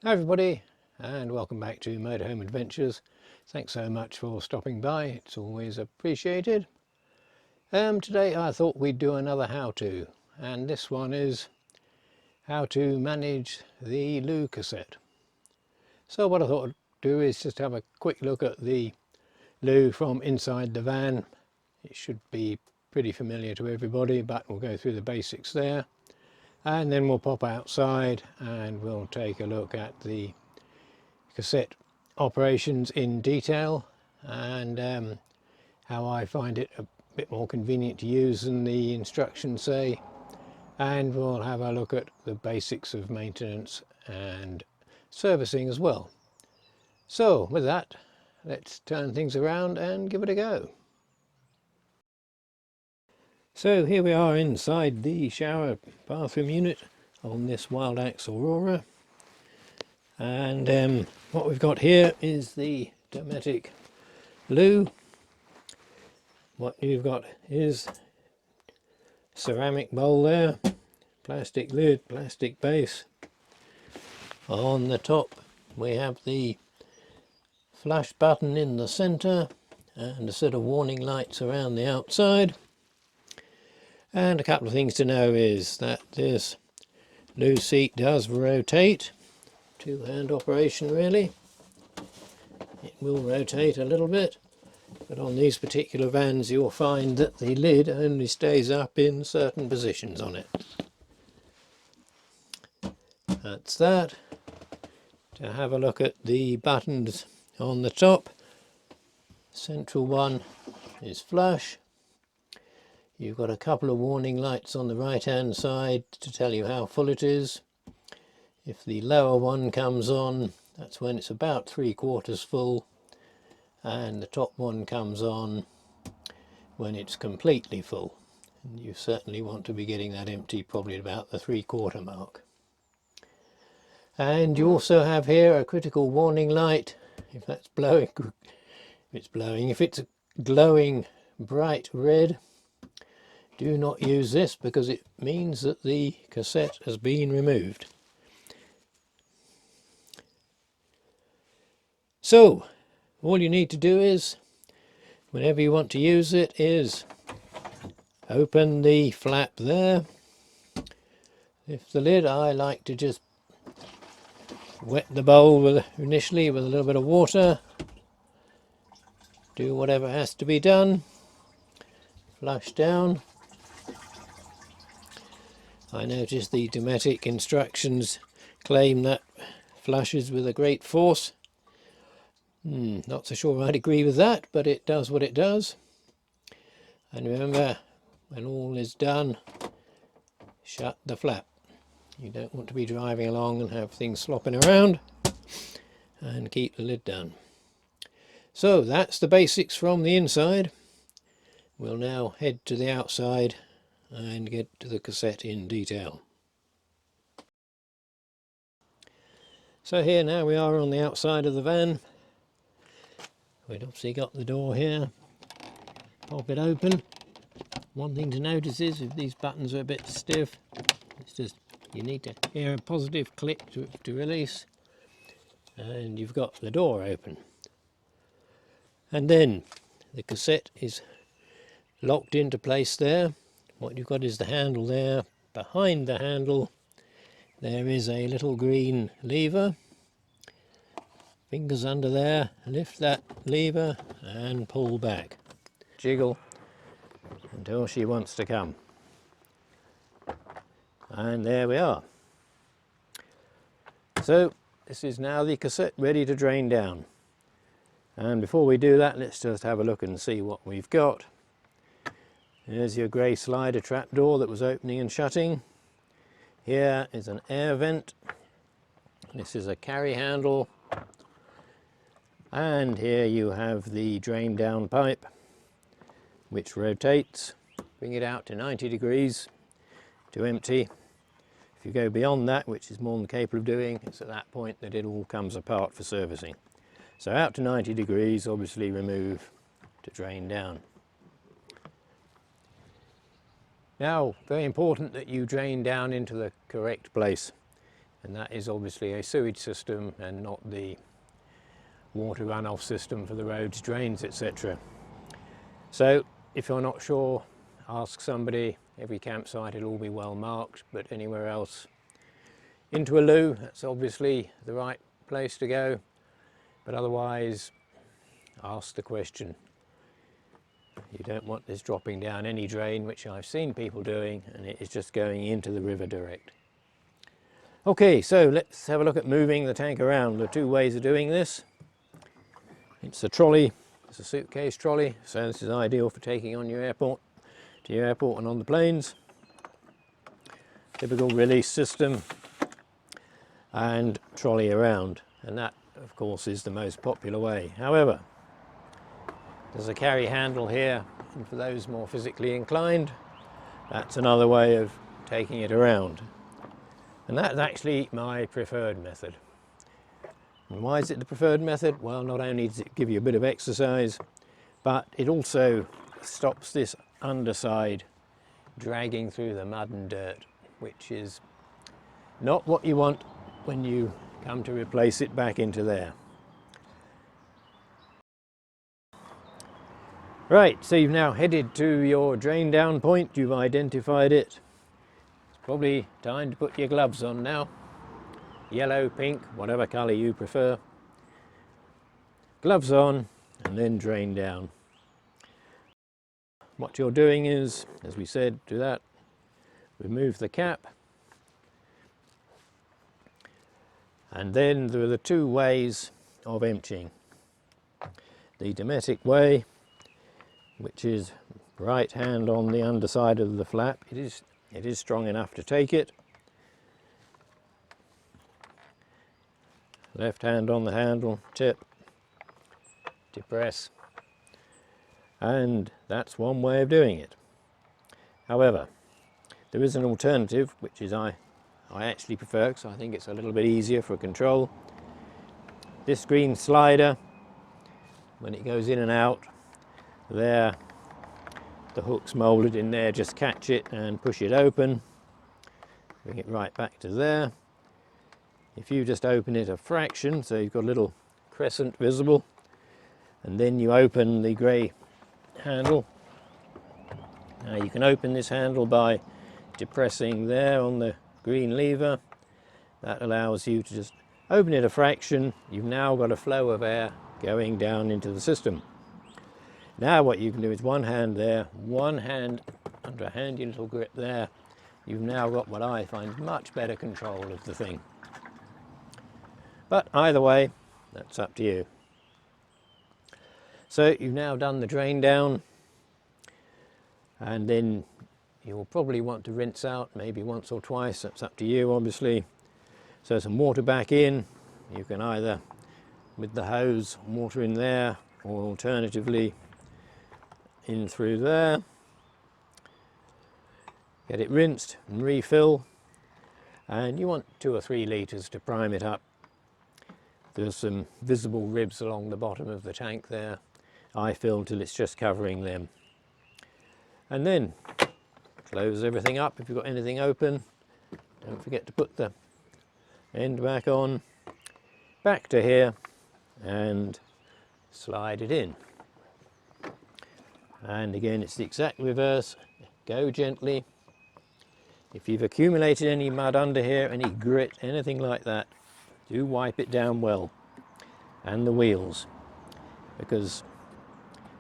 Hi everybody, and welcome back to Motorhome Adventures. Thanks so much for stopping by, it's always appreciated. Today I thought we'd do another how-to, and this one is how to manage the loo cassette. So what I thought I'd do is just have a quick look at the loo from inside the van. It should be pretty familiar to everybody, but we'll go through the basics there. And then we'll pop outside and we'll take a look at the cassette operations in detail and how I find it a bit more convenient to use than the instructions say, and we'll have a look at the basics of maintenance and servicing as well. So with that, let's turn things around and give it a go. So here we are inside the shower bathroom unit on this Wild Axe Aurora. And what we've got here is the Dometic loo. What you've got is ceramic bowl there, plastic lid, plastic base. On the top we have the flush button in the centre and a set of warning lights around the outside. And a couple of things to know is that this loo seat does rotate. Two-hand operation really. It will rotate a little bit, but on these particular vans you'll find that the lid only stays up in certain positions on it. That's that. To have a look at the buttons on the top, central one is flush. You've got a couple of warning lights on the right hand side to tell you how full it is. If the lower one comes on, that's when it's about 3/4 full, and the top one comes on when it's completely full. And you certainly want to be getting that empty probably about the 3/4 mark. And you also have here a critical warning light. If that's blowing, if it's glowing bright red, do not use this because it means that the cassette has been removed. So all you need to do is, whenever you want to use it, is open the flap there, lift the lid. I like to just wet the bowl initially with a little bit of water, do whatever has to be done, flush down. I notice the Dometic instructions claim that flushes with a great force. Not so sure I'd agree with that, but it does what it does. And remember, when all is done, shut the flap. You don't want to be driving along and have things slopping around, and keep the lid down. So that's the basics from the inside. We'll now head to the outside and get to the cassette in detail. So here now we are on the outside of the van. We've obviously got the door here, pop it open. One thing to notice is if these buttons are a bit stiff, it's just you need to hear a positive click to release, and you've got the door open. And then the cassette is locked into place there. What you've got is the handle there. Behind the handle there is a little green lever. Fingers under there, lift that lever and pull back. Jiggle until she wants to come. And there we are. So this is now the cassette ready to drain down. And before we do that, let's just have a look and see what we've got. There's your grey slider trapdoor that was opening and shutting. Here is an air vent. This is a carry handle. And here you have the drain down pipe, which rotates. Bring it out to 90 degrees to empty. If you go beyond that, which is more than capable of doing, it's at that point that it all comes apart for servicing. So out to 90 degrees, obviously remove to drain down. Now, very important that you drain down into the correct place. and that is obviously a sewage system and not the water runoff system for the roads, drains, etc. So if you're not sure, ask somebody. Every campsite will all be well marked, but anywhere else into a loo, that's obviously the right place to go, but otherwise ask the question. You don't want this dropping down any drain, which I've seen people doing, and it is just going into the river direct. Okay, so let's have a look at moving the tank around. There are two ways of doing this. It's a trolley, it's a suitcase trolley, so this is ideal for taking on your airport, to your airport and on the planes. Typical release system and trolley around, and that of course is the most popular way. However, there's a carry handle here, and for those more physically inclined, that's another way of taking it around. And that's actually my preferred method. And why is it the preferred method? Well, not only does it give you a bit of exercise, but it also stops this underside dragging through the mud and dirt, which is not what you want when you come to replace it back into there. Right, so you've now headed to your drain down point, you've identified it. It's probably time to put your gloves on now. Yellow, pink, whatever colour you prefer. Gloves on and then drain down. What you're doing is, as we said, do that. Remove the cap. And then there are the two ways of emptying. The Dometic way, which is right hand on the underside of the flap. It is strong enough to take it. Left hand on the handle, tip, depress, and that's one way of doing it. However, there is an alternative, which is I actually prefer, because I think it's a little bit easier for control. This green slider, when it goes in and out, there, the hook's moulded in there, just catch it and push it open, bring it right back to there. If you just open it a fraction, so you've got a little crescent visible, and then you open the grey handle. Now you can open this handle by depressing there on the green lever. That allows you to just open it a fraction. You've now got a flow of air going down into the system. Now what you can do is one hand there, one hand under a handy little grip there. You've now got what I find much better control of the thing. But either way, that's up to you. So you've now done the drain down, and then you'll probably want to rinse out maybe once or twice. That's up to you, obviously. So some water back in. You can either, with the hose, water in there, or alternatively in through there. Get it rinsed and refill, and you want 2 or 3 litres to prime it up. There's some visible ribs along the bottom of the tank there. I fill till it's just covering them. And then close everything up if you've got anything open. Don't forget to put the end back on, back to here, and slide it in. And again, it's the exact reverse. Go gently. If you've accumulated any mud under here, any grit, anything like that, do wipe it down well, and the wheels, because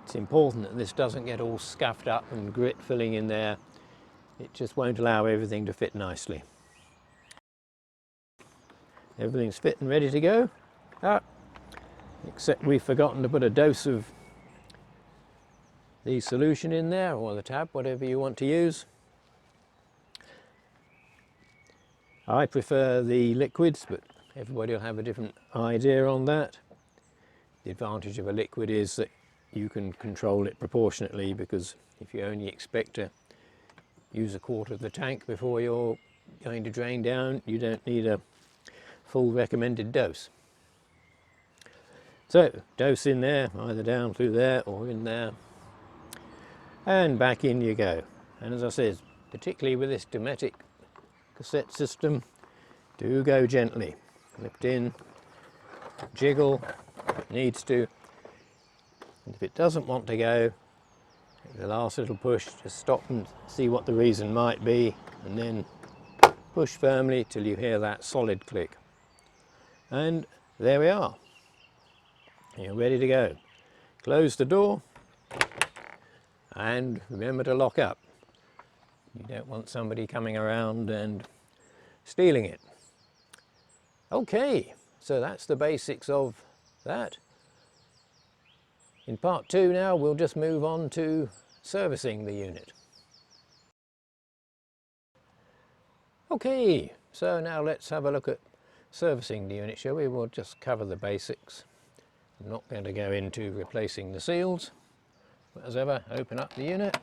it's important that this doesn't get all scuffed up and grit filling in there. It just won't allow everything to fit nicely. Everything's fit and ready to go, except we've forgotten to put a dose of the solution in there, or the tab, whatever you want to use. I prefer the liquids, but everybody will have a different idea on that. The advantage of a liquid is that you can control it proportionately, because if you only expect to use 1/4 of the tank before you're going to drain down, you don't need a full recommended dose. So dose in there, either down through there or in there, and back in you go. And as I said, particularly with this Dometic cassette system, Do go gently, lift in, jiggle if it needs to, and if it doesn't want to go, the last little push, just stop and see what the reason might be, and then push firmly till you hear that solid click. And there we are. You're ready to go. Close the door and remember to lock up. You don't want somebody coming around and stealing it. Okay, so that's the basics of that. In part 2 now we'll just move on to servicing the unit. Okay, so now let's have a look at servicing the unit, shall we? We'll just cover the basics. I'm not going to go into replacing the seals, but as ever, open up the unit,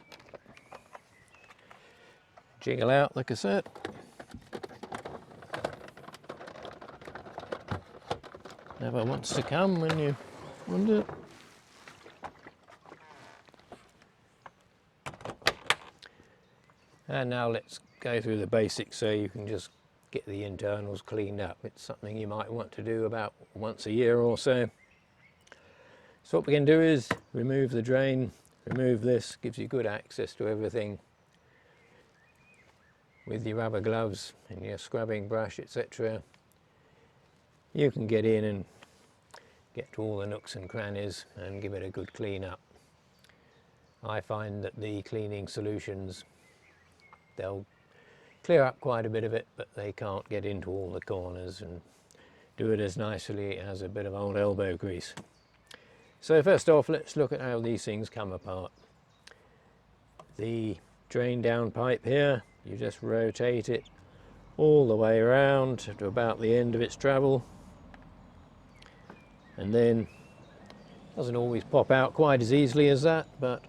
jiggle out the cassette, never wants to come when you want it. And now let's go through the basics so you can just get the internals cleaned up. It's something you might want to do about once a year or so. So what we can do is remove the drain, remove this, gives you good access to everything with your rubber gloves and your scrubbing brush, etc. You can get in and get to all the nooks and crannies and give it a good clean up. I find that the cleaning solutions, they'll clear up quite a bit of it, but they can't get into all the corners and do it as nicely as a bit of old elbow grease. So first off, let's look at how these things come apart. The drain down pipe here, you just rotate it all the way around to about the end of its travel, and then it doesn't always pop out quite as easily as that, but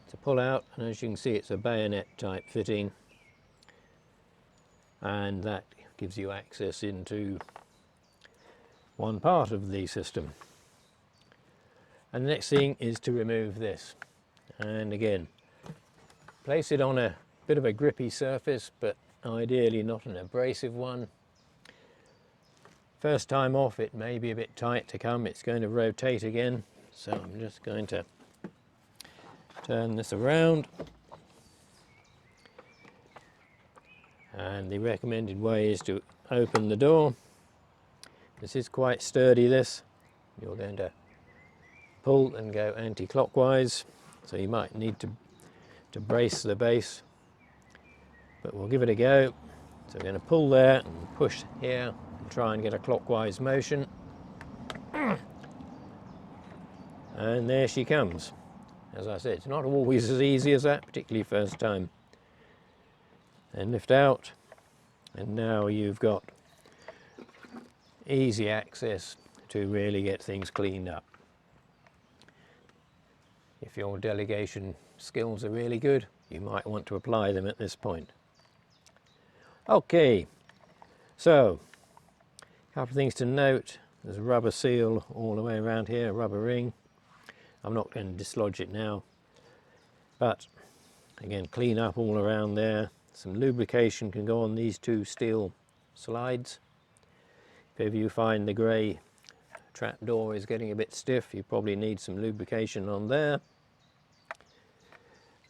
to pull out, and as you can see it's a bayonet type fitting, and that gives you access into one part of the system. And the next thing is to remove this, and again place it on a bit of a grippy surface, but ideally not an abrasive one. First time off it may be a bit tight to come, it's going to rotate again, so I'm just going to turn this around, and the recommended way is to open the door. This is quite sturdy, this. You're going to pull and go anti-clockwise, so you might need to brace the base, but we'll give it a go. So we're going to pull there and push here and try and get a clockwise motion, and there she comes. As I said, it's not always as easy as that, particularly first time. Then lift out, and now you've got easy access to really get things cleaned up. If your delegation skills are really good, you might want to apply them at this point. Okay, so a couple of things to note. There's a rubber seal all the way around here, a rubber ring. I'm not going to dislodge it now, but again, clean up all around there. Some lubrication can go on these two steel slides. If ever you find the grey trap door is getting a bit stiff, you probably need some lubrication on there.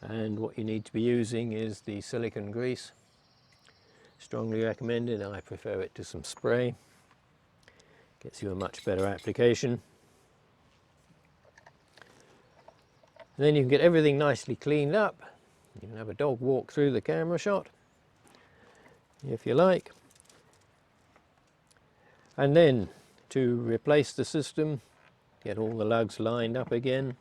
And what you need to be using is the silicone grease. Strongly recommended. I prefer it to some spray. Gets you a much better application. And then you can get everything nicely cleaned up. You can have a dog walk through the camera shot if you like. And then to replace the system, get all the lugs lined up again.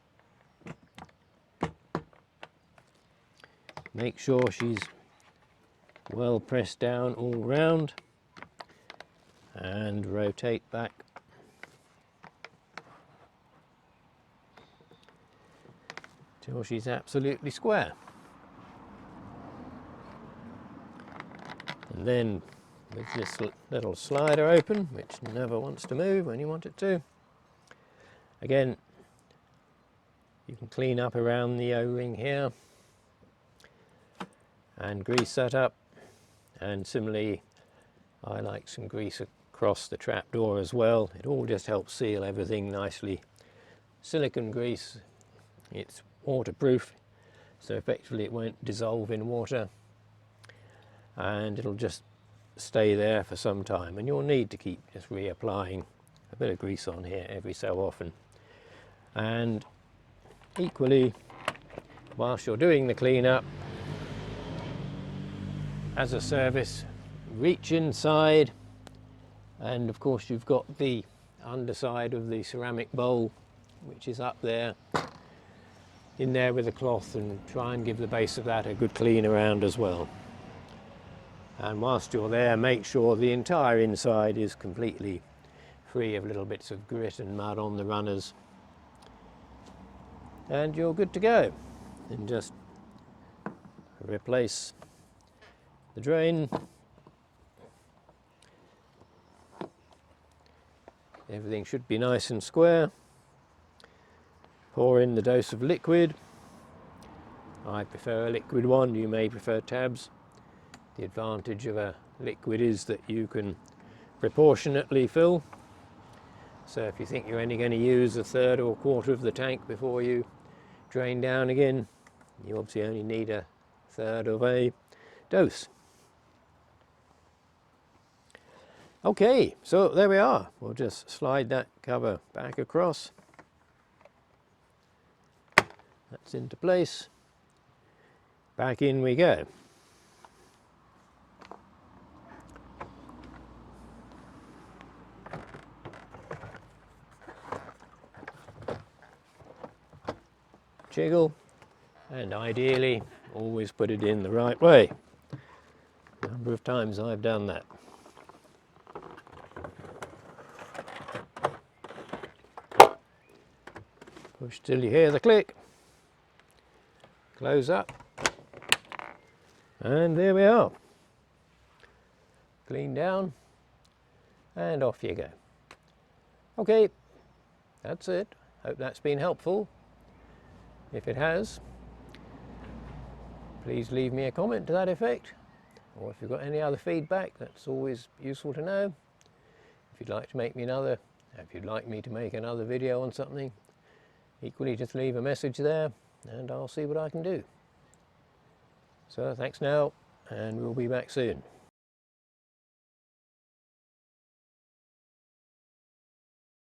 Make sure she's well pressed down all round, and rotate back. Till she's absolutely square. And then with this little slider open, which never wants to move when you want it to, again you can clean up around the O-ring here and grease that up, and similarly I like some grease across the trapdoor as well. It all just helps seal everything nicely. Silicone grease, it's waterproof, so effectively it won't dissolve in water, and it'll just stay there for some time, and you'll need to keep just reapplying a bit of grease on here every so often. And equally, whilst you're doing the cleanup, as a service, reach inside, and of course you've got the underside of the ceramic bowl which is up there, in there with a cloth, and try and give the base of that a good clean around as well. And whilst you're there, make sure the entire inside is completely free of little bits of grit and mud on the runners, and you're good to go. And just replace the drain. Everything should be nice and square. Pour in the dose of liquid. I prefer a liquid one, you may prefer tabs. The advantage of a liquid is that you can proportionately fill. So if you think you're only going to use a third or a quarter of the tank before you drain down again, you obviously only need a third of a dose. Okay, so there we are. We'll just slide that cover back across. That's into place. Back in we go. Jiggle, and ideally always put it in the right way. A number of times I've done that. Push till you hear the click. Close up, and there we are. Clean down, and off you go. Okay, that's it. Hope that's been helpful. If it has, please leave me a comment to that effect, or if you've got any other feedback, that's always useful to know. If you'd like to make me another, if you'd like me to make another video on something, equally just leave a message there and I'll see what I can do. So thanks now, and we'll be back soon.